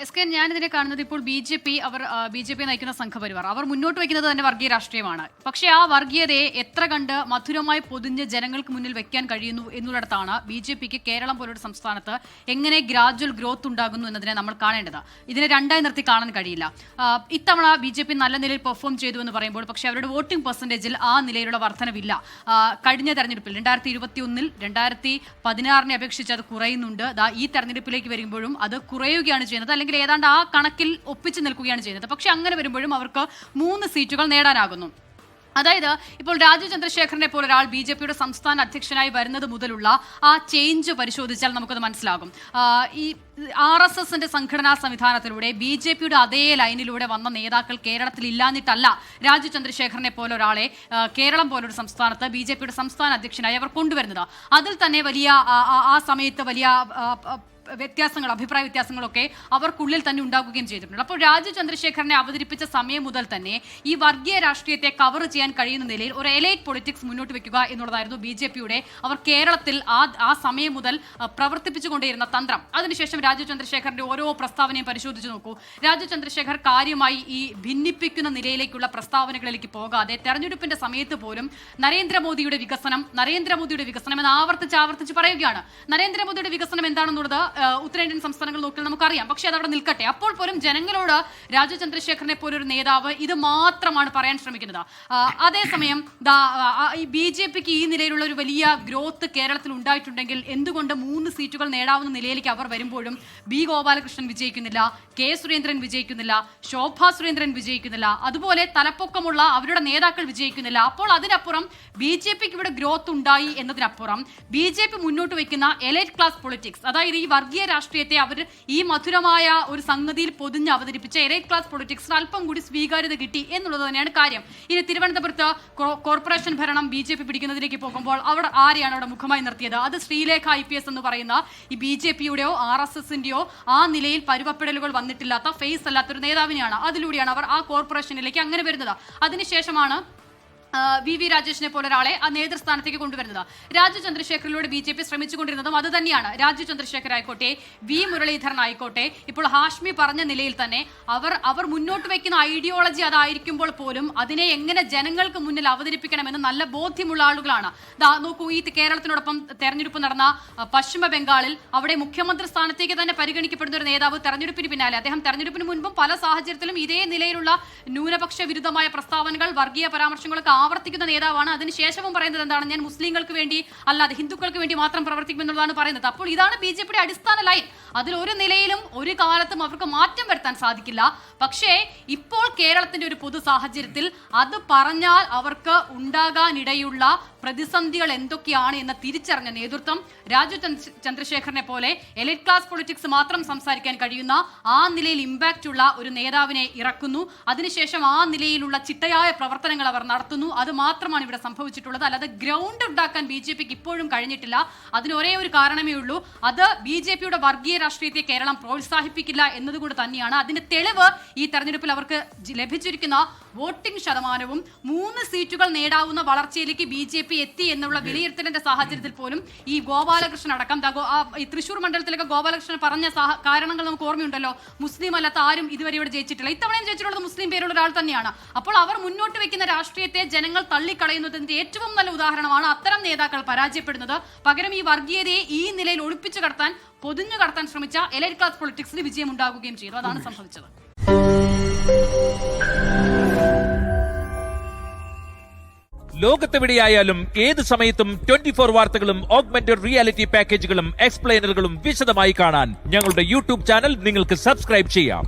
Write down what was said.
S K ഞാനിതിനെ കാണുന്നത് ഇപ്പോൾ B J P നയിക്കുന്ന സംഘപരിവാർ അവർ മുന്നോട്ട് വയ്ക്കുന്നത് തന്നെ വർഗീയ രാഷ്ട്രീയമാണ്. പക്ഷേ ആ വർഗീയതയെ എത്ര കണ്ട് മധുരമായി പൊതിഞ്ഞ് ജനങ്ങൾക്ക് മുന്നിൽ വെക്കാൻ കഴിയുന്നു എന്നുള്ളിടത്താണ് ബി ജെ പിക്ക് കേരളം പോലൊരു സംസ്ഥാനത്ത് എങ്ങനെ ഗ്രാജുവൽ ഗ്രോത്ത് ഉണ്ടാകുന്നു എന്നതിനെ നമ്മൾ കാണേണ്ടത്. ഇതിനെ രണ്ടായി നിർത്തി കാണാൻ കഴിയില്ല. ഇത്തവണ ബി ജെ പി നല്ല നിലയിൽ പെർഫോം ചെയ്തു എന്ന് പറയുമ്പോൾ പക്ഷേ അവരുടെ വോട്ടിംഗ് പെർസെൻറ്റേജിൽ ആ നിലയിലുള്ള വർധനവില്ല. കഴിഞ്ഞ തെരഞ്ഞെടുപ്പിൽ 2021 2016 അപേക്ഷിച്ച് അത് കുറയുന്നുണ്ട്. ഈ തെരഞ്ഞെടുപ്പിലേക്ക് വരുമ്പോഴും അത് കുറയുകയാണ് ചെയ്യുന്നത്, അല്ലെങ്കിൽ ഏതാണ്ട് ആ കണക്കിൽ ഒപ്പിച്ചു നിൽക്കുകയാണ് ചെയ്യുന്നത്. പക്ഷെ അങ്ങനെ വരുമ്പോഴും അവർക്ക് 3 സീറ്റുകൾ നേടാനാകുന്നു. അതായത് ഇപ്പോൾ രാജീവ് ചന്ദ്രശേഖരനെ പോലെ ഒരാൾ ബി ജെ പിയുടെ സംസ്ഥാന അധ്യക്ഷനായി വരുന്നത് മുതലുള്ള ആ ചേഞ്ച് പരിശോധിച്ചാൽ നമുക്കത് മനസ്സിലാകും. ഈ RSSന്റെ സംഘടനാ സംവിധാനത്തിലൂടെ ബി ജെ പിയുടെ അതേ ലൈനിലൂടെ വന്ന നേതാക്കൾ കേരളത്തിൽ ഇല്ലാഞ്ഞിട്ടല്ല രാജീവ് ചന്ദ്രശേഖരനെ പോലെ ഒരാളെ കേരളം പോലൊരു സംസ്ഥാനത്ത് ബി ജെ പിയുടെ സംസ്ഥാന അധ്യക്ഷനായി അവർ കൊണ്ടുവരുന്നത്. അതിൽ തന്നെ വലിയ ആ സമയത്ത് വലിയ അഭിപ്രായ വ്യത്യാസങ്ങളൊക്കെ അവർക്കുള്ളിൽ തന്നെ ഉണ്ടാക്കുകയും ചെയ്തിട്ടുണ്ട്. അപ്പോൾ രാജീവ് ചന്ദ്രശേഖരനെ അവതരിപ്പിച്ച സമയം മുതൽ തന്നെ ഈ വർഗീയ രാഷ്ട്രീയത്തെ കവർ ചെയ്യാൻ കഴിയുന്ന നിലയിൽ ഒരു എലൈറ്റ് പൊളിറ്റിക്സ് മുന്നോട്ട് വെക്കുക എന്നുള്ളതായിരുന്നു ബി ജെ പിയുടെ അവർ കേരളത്തിൽ ആ സമയം മുതൽ പ്രവർത്തിപ്പിച്ചുകൊണ്ടേയിരുന്ന തന്ത്രം. അതിനുശേഷം രാജീവ് ചന്ദ്രശേഖരന്റെ ഓരോ പ്രസ്താവനയും പരിശോധിച്ച് നോക്കൂ. രാജീവ് ചന്ദ്രശേഖർ കാര്യമായി ഈ ഭിന്നിപ്പിക്കുന്ന നിലയിലേക്കുള്ള പ്രസ്താവനകളിലേക്ക് പോകാതെ തെരഞ്ഞെടുപ്പിന്റെ സമയത്ത് പോലും നരേന്ദ്രമോദിയുടെ വികസനം എന്ന് ആവർത്തിച്ച് പറയുകയാണ്. നരേന്ദ്രമോദിയുടെ വികസനം എന്താണെന്നുള്ളത് ഉത്തരേന്ത്യൻ സംസ്ഥാനങ്ങൾ നോക്കിയാൽ നമുക്കറിയാം. പക്ഷെ അതവിടെ നിൽക്കട്ടെ. അപ്പോൾ പോലും ജനങ്ങളോട് രാജീവ് ചന്ദ്രശേഖരനെ പോലൊരു നേതാവ് ഇത് മാത്രമാണ് പറയാൻ ശ്രമിക്കുന്നത്. അതേസമയം ബി ജെ പിക്ക് ഈ നിലയിലുള്ള ഒരു വലിയ ഗ്രോത്ത് കേരളത്തിൽ ഉണ്ടായിട്ടുണ്ടെങ്കിൽ എന്തുകൊണ്ട് 3 സീറ്റുകൾ നേടാവുന്ന നിലയിലേക്ക് അവർ വരുമ്പോഴും ബി ഗോപാലകൃഷ്ണൻ വിജയിക്കുന്നില്ല, കെ സുരേന്ദ്രൻ വിജയിക്കുന്നില്ല, ശോഭാ സുരേന്ദ്രൻ വിജയിക്കുന്നില്ല, അതുപോലെ തലപ്പൊക്കമുള്ള അവരുടെ നേതാക്കൾ വിജയിക്കുന്നില്ല. അപ്പോൾ അതിനപ്പുറം ബി ജെ പിക്ക് ഇവിടെ ഗ്രോത്ത് ഉണ്ടായി എന്നതിനപ്പുറം ബി ജെ പി മുന്നോട്ട് വയ്ക്കുന്ന എലൈറ്റ് ക്ലാസ് പൊളിറ്റിക്സ്, അതായത് ഈ വർഗീയ രാഷ്ട്രീയത്തെ അവർ ഈ മധുരമായ ഒരു സംഗതിയിൽ പൊതിഞ്ഞ് അവതരിപ്പിച്ച എലൈറ്റ് ക്ലാസ് പൊളിറ്റിക്സിന് അല്പം കൂടി സ്വീകാര്യത കിട്ടി എന്നുള്ളത് തന്നെയാണ് കാര്യം. ഇനി തിരുവനന്തപുരത്ത് കോർപ്പറേഷൻ ഭരണം ബി ജെ പി പിടിക്കുന്നതിലേക്ക് പോകുമ്പോൾ അവിടെ ആരെയാണ് അവിടെ മുഖമായി നിർത്തിയത്? അത് ശ്രീലേഖ IPS എന്ന് പറയുന്ന ഈ ബി ജെ പിയുടെയോ RSSന്റെയോ ആ നിലയിൽ പരുവപ്പെടലുകൾ വന്നിട്ടില്ലാത്ത ഫേസ് അല്ലാത്തൊരു നേതാവിനെയാണ്. അതിലൂടെയാണ് അവർ ആ കോർപ്പറേഷനിലേക്ക് അങ്ങനെ വരുന്നത്. അതിനുശേഷമാണ് VV രാജേഷിനെ പോലെ ഒരാളെ ആ നേതൃസ്ഥാനത്തേക്ക് കൊണ്ടുവരുന്നത്. രാജീവ് ചന്ദ്രശേഖറിലൂടെ ബി ജെ പി ശ്രമിച്ചുകൊണ്ടിരുന്നതും അത് തന്നെയാണ്. രാജീവ് ചന്ദ്രശേഖർ ആയിക്കോട്ടെ, V മുരളീധരൻ ആയിക്കോട്ടെ, ഇപ്പോൾ ഹാഷ്മി പറഞ്ഞ നിലയിൽ തന്നെ അവർ മുന്നോട്ട് വയ്ക്കുന്ന ഐഡിയോളജി അതായിരിക്കുമ്പോൾ പോലും അതിനെ എങ്ങനെ ജനങ്ങൾക്ക് മുന്നിൽ അവതരിപ്പിക്കണമെന്ന് നല്ല ബോധ്യമുള്ള ആളുകളാണ്. നോക്കൂ, ഈ കേരളത്തിനോടൊപ്പം തെരഞ്ഞെടുപ്പ് നടന്ന പശ്ചിമ ബംഗാളിൽ അവിടെ മുഖ്യമന്ത്രി സ്ഥാനത്തേക്ക് തന്നെ പരിഗണിക്കപ്പെടുന്ന ഒരു നേതാവ് തെരഞ്ഞെടുപ്പിന് പിന്നാലെ അദ്ദേഹം തെരഞ്ഞെടുപ്പിന് മുൻപും പല സാഹചര്യത്തിലും ഇതേ നിലയിലുള്ള ന്യൂനപക്ഷ വിരുദ്ധമായ പ്രസ്താവനകൾ, വർഗീയ പരാമർശങ്ങളൊക്കെ ആവർത്തിക്കുന്ന നേതാവാണ്. അതിനുശേഷവും പറയുന്നത് എന്താണ്? ഞാൻ മുസ്ലിങ്ങൾക്ക് വേണ്ടി അല്ലാതെ ഹിന്ദുക്കൾക്ക് വേണ്ടി മാത്രം പ്രവർത്തിക്കുമെന്നുള്ളതാണ് പറയുന്നത്. അപ്പോൾ ഇതാണ് ബി ജെ പിയുടെ അടിസ്ഥാന ലൈൻ. അതിൽ ഒരു നിലയിലും ഒരു കാലത്തും അവർക്ക് മാറ്റം വരുത്താൻ സാധിക്കില്ല. പക്ഷേ ഇപ്പോൾ കേരളത്തിന്റെ ഒരു പൊതു സാഹചര്യത്തിൽ അത് പറഞ്ഞാൽ അവർക്ക് ഉണ്ടാകാനിടയുള്ള പ്രതിസന്ധികൾ എന്തൊക്കെയാണ് എന്ന് തിരിച്ചറിഞ്ഞ നേതൃത്വം രാജീവ് ചന്ദ്രശേഖരനെ പോലെ എലൈറ്റ് ക്ലാസ് പൊളിറ്റിക്സ് മാത്രം സംസാരിക്കാൻ കഴിയുന്ന ആ നിലയിൽ ഇമ്പാക്റ്റ് ഉള്ള ഒരു നേതാവിനെ ഇറക്കുന്നു. അതിനുശേഷം ആ നിലയിലുള്ള ചിട്ടയായ പ്രവർത്തനങ്ങൾ അവർ നടത്തുന്നു. അത് മാത്രമാണ് ഇവിടെ സംഭവിച്ചിട്ടുള്ളത്. അല്ലാതെ ഗ്രൗണ്ട് ഉണ്ടാക്കാൻ ബി ജെ പിക്ക് ഇപ്പോഴും കഴിഞ്ഞിട്ടില്ല. അതിന് ഒരേ ഒരു കാരണമേ ഉള്ളൂ, അത് ബി ജെ പിയുടെ വർഗീയ രാഷ്ട്രീയത്തെ കേരളം പ്രോത്സാഹിപ്പിക്കില്ല എന്നതുകൊണ്ട് തന്നെയാണ്. അതിന്റെ തെളിവ് ഈ തെരഞ്ഞെടുപ്പിൽ അവർക്ക് ലഭിച്ചിരിക്കുന്ന വോട്ടിംഗ് ശതമാനവും 3 സീറ്റുകൾ നേടാവുന്ന വളർച്ചയിലേക്ക് ബി ജെ പി എത്തി എന്നുള്ള വിലയിരുത്തലിന്റെ സാഹചര്യത്തിൽ പോലും ഈ ഗോപാലകൃഷ്ണൻ അടക്കം ഈ തൃശൂർ മണ്ഡലത്തിലൊക്കെ ഗോപാലകൃഷ്ണൻ പറഞ്ഞ കാരണങ്ങൾ നമുക്ക് ഓർമ്മയുണ്ടല്ലോ. മുസ്ലിം അല്ലാത്ത ആരും ഇതുവരെ ഇവിടെ ജയിച്ചിട്ടില്ല. ഇത്തവണയും ജയിച്ചിട്ടുള്ളത് മുസ്ലിം പേരുള്ള ഒരാൾ തന്നെയാണ്. അപ്പോൾ അവർ മുന്നോട്ട് വെക്കുന്ന രാഷ്ട്രീയത്തെ ജനങ്ങൾ തള്ളിക്കളയുന്നതിന്റെ ഏറ്റവും നല്ല ഉദാഹരണമാണ് അത്തരം നേതാക്കൾ പരാജയപ്പെടുന്നത്. പകരം ഈ വർഗീയതയെ ഈ നിലയിൽ ഒളിപ്പിച്ചു കടത്താൻ, പൊതിഞ്ഞു കടത്താൻ ശ്രമിച്ച എലൈറ്റ് ക്ലാസ് പൊളിറ്റിക്സിന് വിജയം ഉണ്ടാകുകയും ചെയ്തു. അതാണ് സംഭവിച്ചത്. ലോകത്തെവിടെയായാലും ഏത് സമയത്തും 24 വാർത്തകളും ഓഗ്മെന്റഡ് റിയാലിറ്റി പാക്കേജുകളും എക്സ്പ്ലെയിനറുകളും വിശദമായി കാണാൻ ഞങ്ങളുടെ YouTube ചാനൽ നിങ്ങൾക്ക് സബ്സ്ക്രൈബ് ചെയ്യാം.